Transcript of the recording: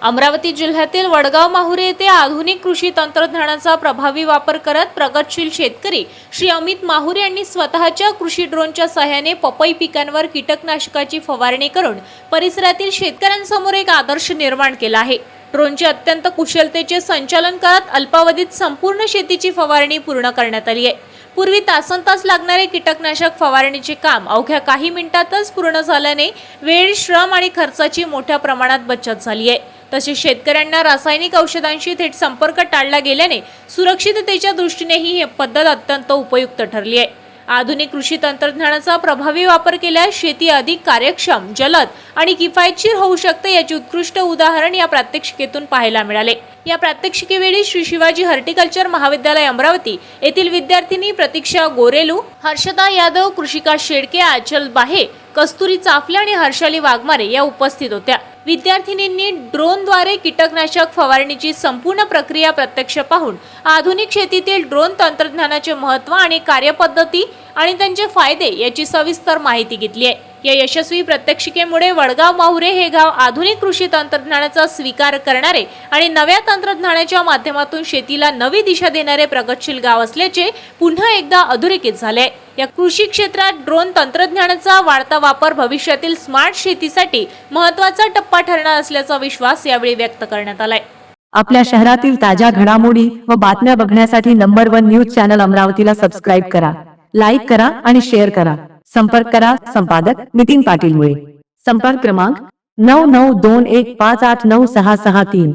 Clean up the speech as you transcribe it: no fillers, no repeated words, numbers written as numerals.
अमरावती जिल्ह्यातील वडगाव माहुरे येथे आधुनिक कृषी तंत्रज्ञानाचा प्रभावी वापर करत प्रगतशील शेतकरी श्री अमित माहुरे यांनी स्वतःच्या कृषी ड्रोनच्या सहाय्याने पपई पिकांवर कीटकनाशकाची फवारणी करून परिसरातील शेतकऱ्यांसमोर एक आदर्श निर्माण केला आहे। ड्रोनचे अत्यंत कुशलतेचे संचालन करत अल्पावधीत संपूर्ण शेतीची फवारणी पूर्ण करण्यात आली आहे। पूर्वी तासनतास लागणारे कीटकनाशक फवारणीचे काम अवघ्या काही मिनिटातच पूर्ण झाल्याने वेळ, श्रम आणि खर्चाची मोठ्या प्रमाणात बचत झाली आहे। तसेच शेतकऱ्यांना रासायनिक औषधांशी थेट संपर्क टाळला गेल्याने सुरक्षिततेच्या दृष्टीनेही ही पद्धत अत्यंत उपयुक्त ठरली आहे। आधुनिक कृषी तंत्रज्ञानाचा प्रभावी वापर केल्यास शेती अधिक कार्यक्षम, जलद आणि किफायतशीर होऊ शकते याचे उत्कृष्ट उदाहरण या प्रात्यक्षिकेतून पाहायला मिळाले। या प्रात्यक्षिकेवेळी श्री शिवाजी हॉर्टिकल्चर महाविद्यालय अमरावती येथील विद्यार्थिनी प्रतीक्षा गोरेलू, हर्षदा यादव, कृषिका शेडके, आचल बाहे, कस्तुरी चाफले आणि हर्षाली वाघमारे या उपस्थित होत्या। विद्यार्थिनींनी ड्रोनद्वारे कीटकनाशक फवारणीची संपूर्ण प्रक्रिया प्रत्यक्ष पाहून आधुनिक शेतीतील ड्रोन तंत्रज्ञानाचे महत्त्व आणि कार्यपद्धती आणि त्यांचे फायदे याची सविस्तर माहिती घेतली आहे। या यशस्वी प्रात्यक्षिकेमुळे वडगाव माहुरे हे गाव आधुनिक कृषी तंत्रज्ञानाचा स्वीकार करणारे आणि नव्या तंत्रज्ञानाच्या माध्यमातून शेतीला नवी दिशा देणारे प्रगतशील गाव असल्याचे पुन्हा एकदा अधोरेखित झाले। या कृषी क्षेत्रात ड्रोन तंत्रज्ञानाचा वाढता वापर भविष्यातील स्मार्ट शेतीसाठी महत्त्वाचा टप्पा ठरणार असल्याचा विश्वास यावेळी व्यक्त करण्यात आलाय। आपल्या शहरातील ताज्या घडामोडी व बातम्या बघण्यासाठी नंबर 1 न्यूज चॅनल अमरावतीला सबस्क्राइब करा, लाईक करा आणि शेअर करा। संपर्क करा संपादक नितीन पाटील मुळे। संपर्क क्रमांक 9921589663।